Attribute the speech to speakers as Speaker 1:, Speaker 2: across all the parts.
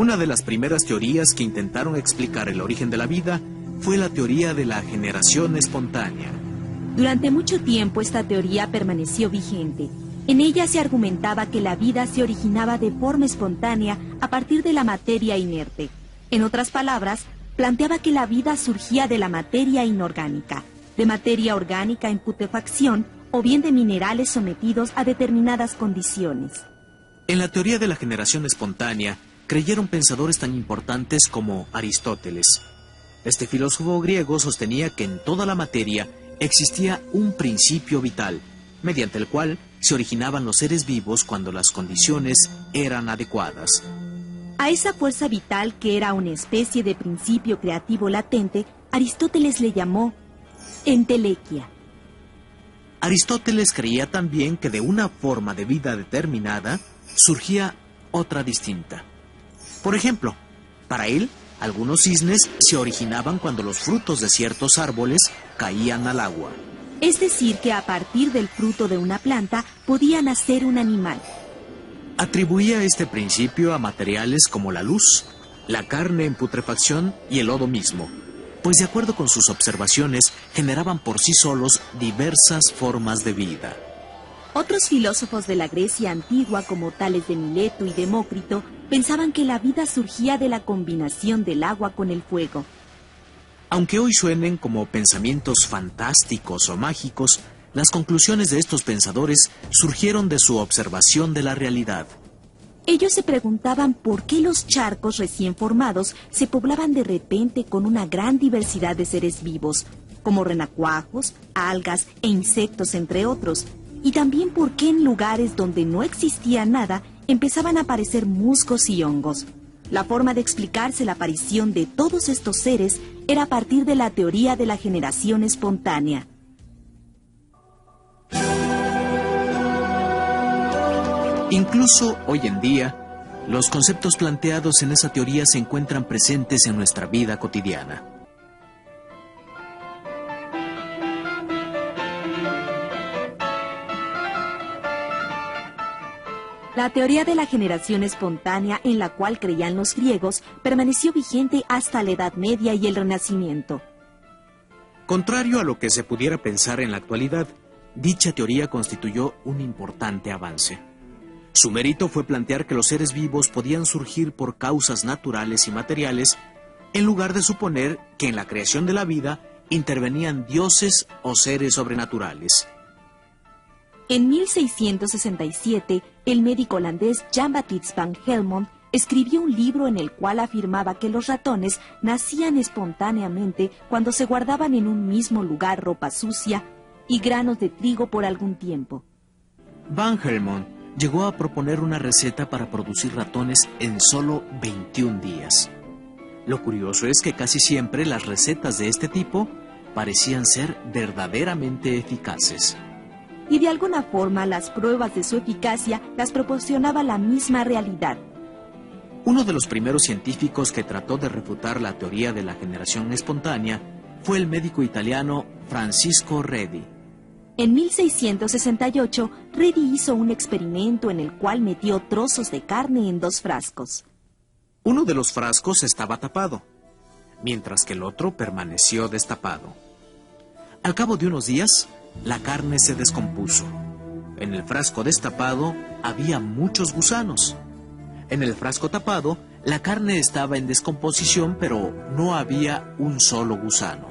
Speaker 1: Una de las primeras teorías que intentaron explicar el origen de la vida fue la teoría de la generación espontánea.
Speaker 2: Durante mucho tiempo esta teoría permaneció vigente. En ella se argumentaba que la vida se originaba de forma espontánea a partir de la materia inerte. En otras palabras, planteaba que la vida surgía de la materia inorgánica, de materia orgánica en putrefacción o bien de minerales sometidos a determinadas condiciones.
Speaker 1: En la teoría de la generación espontánea creyeron pensadores tan importantes como Aristóteles. Este filósofo griego sostenía que en toda la materia existía un principio vital, mediante el cual se originaban los seres vivos cuando las condiciones eran adecuadas.
Speaker 2: A esa fuerza vital, que era una especie de principio creativo latente, Aristóteles le llamó entelequia.
Speaker 1: Aristóteles creía también que de una forma de vida determinada surgía otra distinta. Por ejemplo, para él, algunos cisnes se originaban cuando los frutos de ciertos árboles caían al agua.
Speaker 2: Es decir, que a partir del fruto de una planta podía nacer un animal.
Speaker 1: Atribuía este principio a materiales como la luz, la carne en putrefacción y el lodo mismo, pues de acuerdo con sus observaciones generaban por sí solos diversas formas de vida.
Speaker 2: Otros filósofos de la Grecia antigua, como Tales de Mileto y Demócrito, pensaban que la vida surgía de la combinación del agua con el fuego.
Speaker 1: Aunque hoy suenen como pensamientos fantásticos o mágicos, las conclusiones de estos pensadores surgieron de su observación de la realidad.
Speaker 2: Ellos se preguntaban por qué los charcos recién formados se poblaban de repente con una gran diversidad de seres vivos, como renacuajos, algas e insectos, entre otros, y también por qué en lugares donde no existía nada empezaban a aparecer musgos y hongos. La forma de explicarse la aparición de todos estos seres era a partir de la teoría de la generación espontánea.
Speaker 1: Incluso hoy en día, los conceptos planteados en esa teoría se encuentran presentes en nuestra vida cotidiana.
Speaker 2: La teoría de la generación espontánea, en la cual creían los griegos, permaneció vigente hasta la Edad Media y el Renacimiento.
Speaker 1: Contrario a lo que se pudiera pensar en la actualidad, dicha teoría constituyó un importante avance. Su mérito fue plantear que los seres vivos podían surgir por causas naturales y materiales, en lugar de suponer que en la creación de la vida intervenían dioses o seres sobrenaturales.
Speaker 2: En 1667, el médico holandés Jan-Baptist van Helmont escribió un libro en el cual afirmaba que los ratones nacían espontáneamente cuando se guardaban en un mismo lugar ropa sucia y granos de trigo por algún tiempo.
Speaker 1: Van Helmont llegó a proponer una receta para producir ratones en solo 21 días. Lo curioso es que casi siempre las recetas de este tipo parecían ser verdaderamente eficaces.
Speaker 2: Y de alguna forma las pruebas de su eficacia las proporcionaba la misma realidad.
Speaker 1: Uno de los primeros científicos que trató de refutar la teoría de la generación espontánea fue el médico italiano Francisco Redi.
Speaker 2: En 1668, Redi hizo un experimento en el cual metió trozos de carne en 2 frascos.
Speaker 1: Uno de los frascos estaba tapado, mientras que el otro permaneció destapado. Al cabo de unos días, la carne se descompuso. En el frasco destapado había muchos gusanos. En el frasco tapado, la carne estaba en descomposición, pero no había un solo gusano.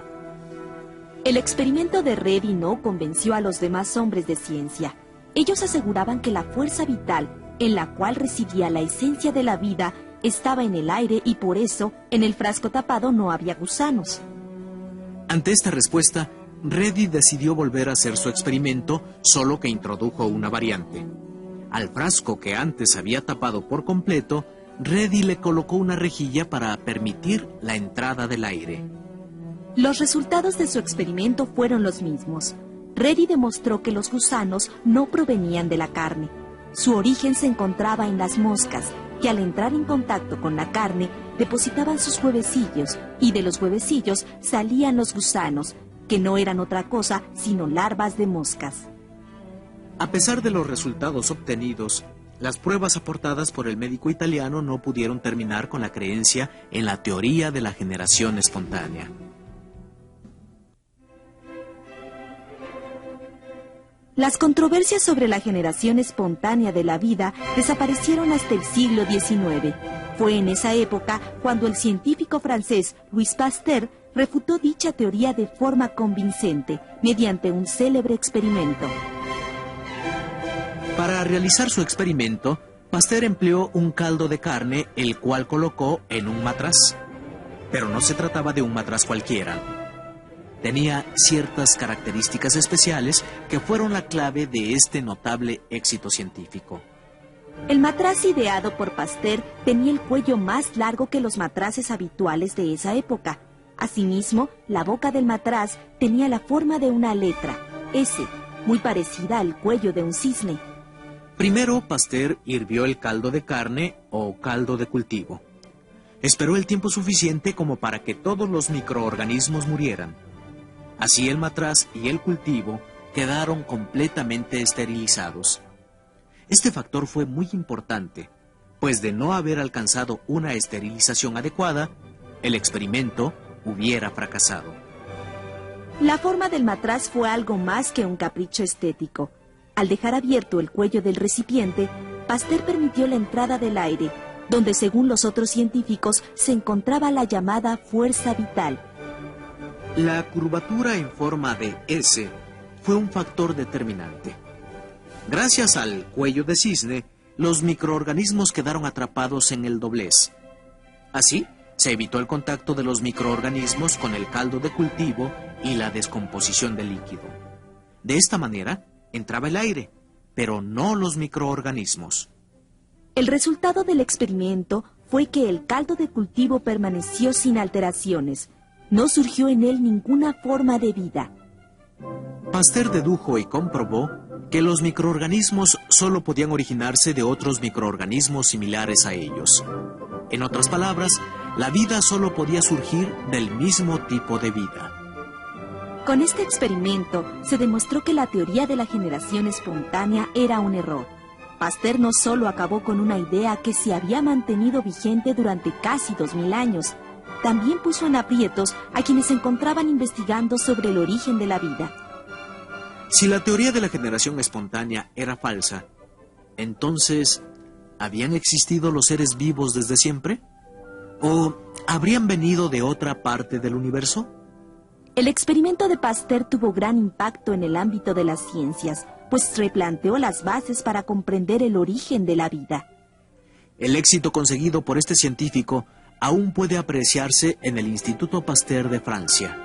Speaker 2: El experimento de Redi no convenció a los demás hombres de ciencia. Ellos aseguraban que la fuerza vital, en la cual residía la esencia de la vida, estaba en el aire y por eso, en el frasco tapado no había gusanos.
Speaker 1: Ante esta respuesta, Redi decidió volver a hacer su experimento, solo que introdujo una variante. Al frasco que antes había tapado por completo, Redi le colocó una rejilla para permitir la entrada del aire.
Speaker 2: Los resultados de su experimento fueron los mismos. Redi demostró que los gusanos no provenían de la carne. Su origen se encontraba en las moscas, que al entrar en contacto con la carne, depositaban sus huevecillos, y de los huevecillos salían los gusanos, que no eran otra cosa sino larvas de moscas.
Speaker 1: A pesar de los resultados obtenidos, Las pruebas aportadas por el médico italiano no pudieron terminar con la creencia en la teoría de la generación espontánea.
Speaker 2: Las controversias sobre la generación espontánea de la vida desaparecieron hasta el siglo XIX. Fue en esa época cuando el científico francés Louis Pasteur refutó dicha teoría de forma convincente mediante un célebre experimento.
Speaker 1: Para realizar su experimento, Pasteur empleó un caldo de carne, el cual colocó en un matraz. Pero no se trataba de un matraz cualquiera. Tenía ciertas características especiales que fueron la clave de este notable éxito científico.
Speaker 2: El matraz ideado por Pasteur tenía el cuello más largo que los matraces habituales de esa época. Asimismo, la boca del matraz tenía la forma de una letra, S, muy parecida al cuello de un cisne.
Speaker 1: Primero, Pasteur hirvió el caldo de carne o caldo de cultivo. Esperó el tiempo suficiente como para que todos los microorganismos murieran. Así el matraz y el cultivo quedaron completamente esterilizados. Este factor fue muy importante, pues de no haber alcanzado una esterilización adecuada, el experimento hubiera fracasado.
Speaker 2: La forma del matraz fue algo más que un capricho estético. Al dejar abierto el cuello del recipiente, Pasteur permitió la entrada del aire, donde según los otros científicos se encontraba la llamada fuerza vital.
Speaker 1: La curvatura en forma de S fue un factor determinante. Gracias al cuello de cisne, los microorganismos quedaron atrapados en el doblez. Así, se evitó el contacto de los microorganismos con el caldo de cultivo y la descomposición del líquido. De esta manera, entraba el aire, pero no los microorganismos.
Speaker 2: El resultado del experimento fue que el caldo de cultivo permaneció sin alteraciones. No surgió en él ninguna forma de vida.
Speaker 1: Pasteur dedujo y comprobó que los microorganismos solo podían originarse de otros microorganismos similares a ellos. En otras palabras, la vida solo podía surgir del mismo tipo de vida.
Speaker 2: Con este experimento se demostró que la teoría de la generación espontánea era un error. Pasteur no solo acabó con una idea que se había mantenido vigente durante casi 2000 años, también puso en aprietos a quienes se encontraban investigando sobre el origen de la vida.
Speaker 1: Si la teoría de la generación espontánea era falsa, entonces, ¿habían existido los seres vivos desde siempre? ¿O habrían venido de otra parte del universo?
Speaker 2: El experimento de Pasteur tuvo gran impacto en el ámbito de las ciencias, pues replanteó las bases para comprender el origen de la vida.
Speaker 1: El éxito conseguido por este científico aún puede apreciarse en el Instituto Pasteur de Francia.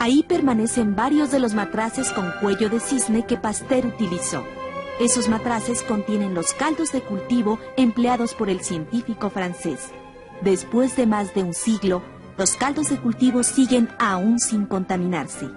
Speaker 2: Ahí permanecen varios de los matraces con cuello de cisne que Pasteur utilizó. Esos matraces contienen los caldos de cultivo empleados por el científico francés. Después de más de un siglo, los caldos de cultivo siguen aún sin contaminarse.